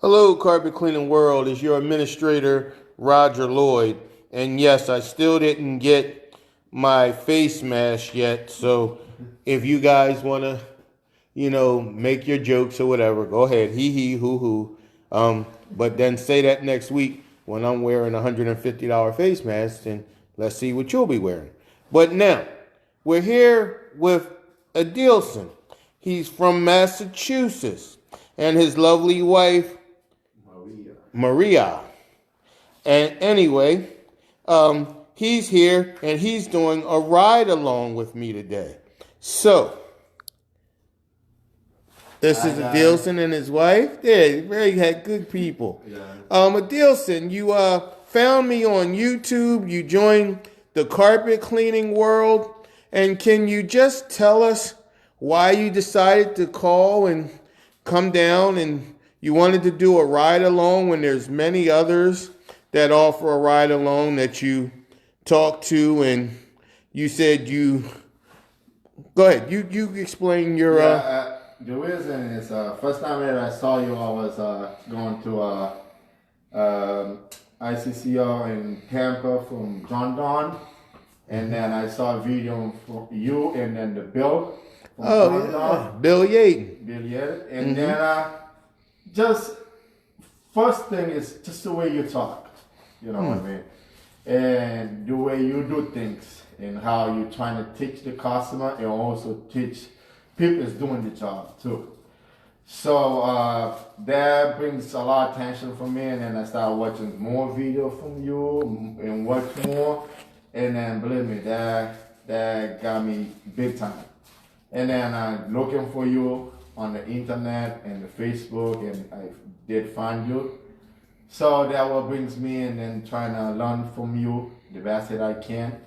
Hello, Carpet Cleaning World. It's your administrator, Roger Lloyd. And yes, I still didn't get my face mask yet. So if you guys want to, make your jokes or whatever, go ahead. Hee hee, hoo hoo. But then say that next week when I'm wearing a $150 face mask, and let's see what you'll be wearing. But now, we're here with Adilson. He's from Massachusetts. And his lovely wife, Maria. And anyway, he's here and he's doing a ride along with me today. So, this is Adilson and his wife. Yeah, very good people. Yeah. Adilson, you found me on YouTube. You joined the Carpet Cleaning World. And can you just tell us why you decided to call and come down and you wanted to do a ride along when there's many others that offer a ride along that you talked to, and you said you go ahead. You explain your. The reason is first time that I saw you, I was going to ICCR in Tampa from John Don, and then I saw a video for you and then the Bill. Bill Yaden. And then just first thing is just the way you talk, you know what I mean, and the way you do things and how you're trying to teach the customer and also teach people is doing the job too. So that brings a lot of attention for me, and then I started watching more video from you and watch more, and then believe me, that got me big time. And then I'm looking for you on the internet and the Facebook, and I did find you. So that what brings me in and trying to learn from you the best that I can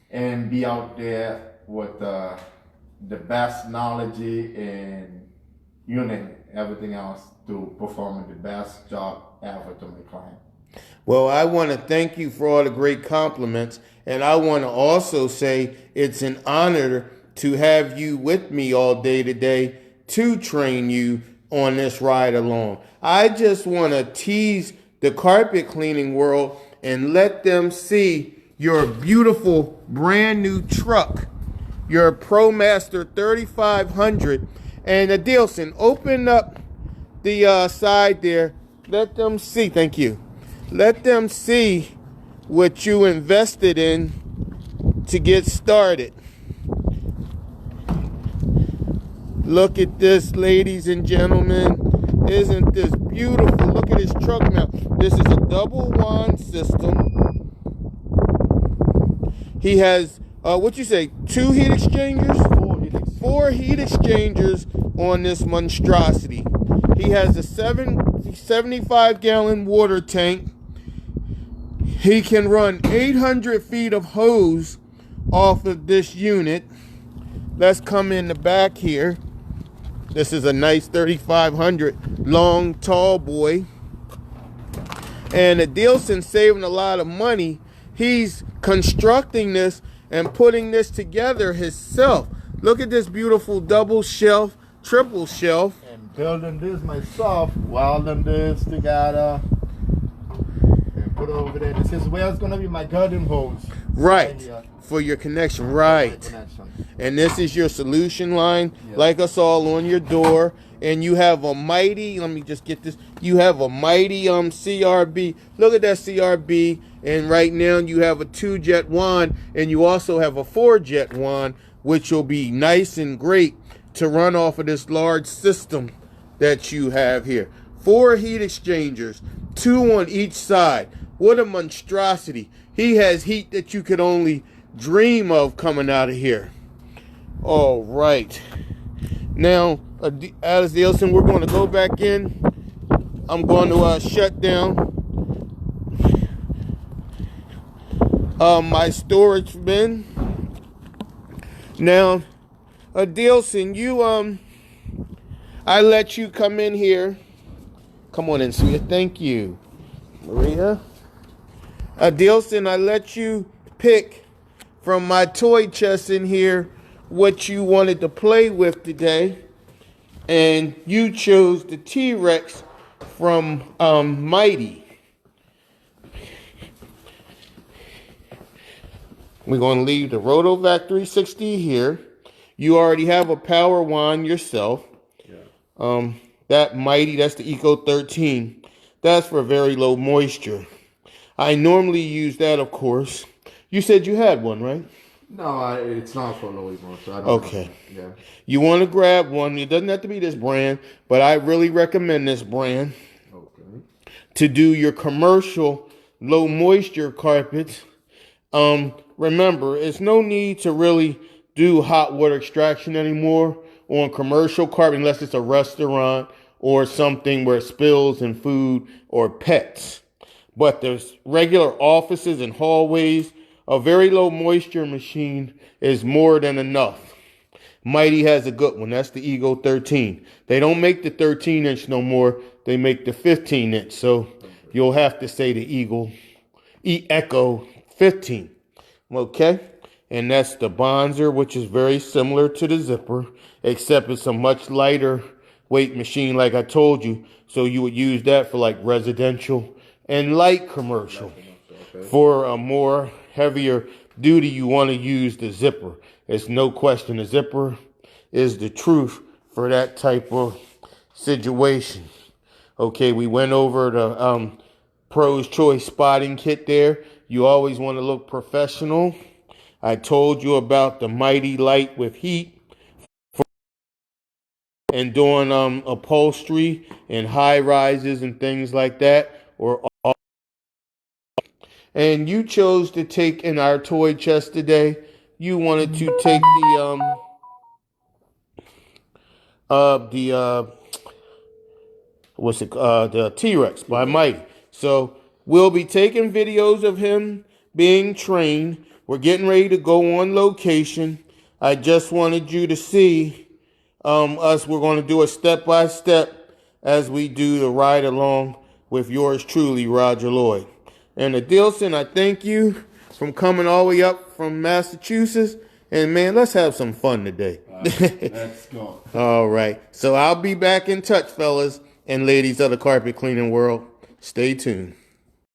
and be out there with the best knowledge and everything else to perform the best job ever to my client. Well, I want to thank you for all the great compliments, and I want to also say it's an honor to have you with me all day today to train you on this ride along. I just want to tease the carpet cleaning world and let them see your beautiful brand new truck, your ProMaster 3500. And Adilson, open up the side there. Let them see. Thank you. Let them see what you invested in to get started. Look at this, ladies and gentlemen. Isn't this beautiful? Look at his truck now. This is a double wand system. He has, what you say, 2 heat exchangers? 4 heat exchangers on this monstrosity. He has a 75-gallon water tank. He can run 800 feet of hose off of this unit. Let's come in the back here. This is a nice 3500, long, tall boy. And Adilson's saving a lot of money. He's constructing this and putting this together himself. Look at this beautiful double shelf, triple shelf. And building this myself, welding this together. And put it over there. This is where it's going to be my garden hose. Right. For your connection, right. And this is your solution line, like us all, on your door. And you have a mighty, let me just get this, you have a mighty CRB. Look at that CRB. And right now you have a 2-jet wand, and you also have a 4-jet wand, which will be nice and great to run off of this large system that you have here. 4 heat exchangers, 2 on each side. What a monstrosity. He has heat that you could only dream of coming out of here. All right. Now, Adilson, we're going to go back in. I'm going to shut down my storage bin. Now, Adilson, I let you come in here. Come on in, sweetie. Thank you, Maria. Adilson, I let you pick from my toy chest in here what you wanted to play with today. And you chose the T-Rex from Mighty. We're going to leave the Rotovac 360 here. You already have a power wand yourself. Yeah. That Mighty, that's the Eco 13. That's for very low moisture. I normally use that, of course. You said you had one, right? No, it's not for low moisture. So I don't okay. Yeah. You want to grab one. It doesn't have to be this brand, but I really recommend this brand. Okay. To do your commercial low moisture carpets. Remember, it's no need to really do hot water extraction anymore on commercial carpet unless it's a restaurant or something where it spills in food or pets. But there's regular offices and hallways. A very low moisture machine is more than enough. Mighty has a good one. That's the Eco 13. They don't make the 13-inch no more. They make the 15-inch. So you'll have to say the Eco 15. Okay? And that's the Bonzer, which is very similar to the Zipper, except it's a much lighter weight machine, like I told you. So you would use that for like residential and light commercial. Okay. For a more heavier duty, you want to use the Zipper. It's no question. The Zipper is the truth for that type of situation. Okay, we went over the Pro's Choice spotting kit there. You always want to look professional. I told you about the Mighty Light with heat and doing upholstery and high rises and things like that. And you chose to take in our toy chest today. You wanted to take the T-Rex by Mighty. So we'll be taking videos of him being trained. We're getting ready to go on location. I just wanted you to see us. We're going to do a step-by-step as we do the ride along with yours truly, Roger Lloyd. And Adilson, I thank you from coming all the way up from Massachusetts. And man, let's have some fun today. Let's go. All right. So I'll be back in touch, fellas and ladies of the carpet cleaning world. Stay tuned.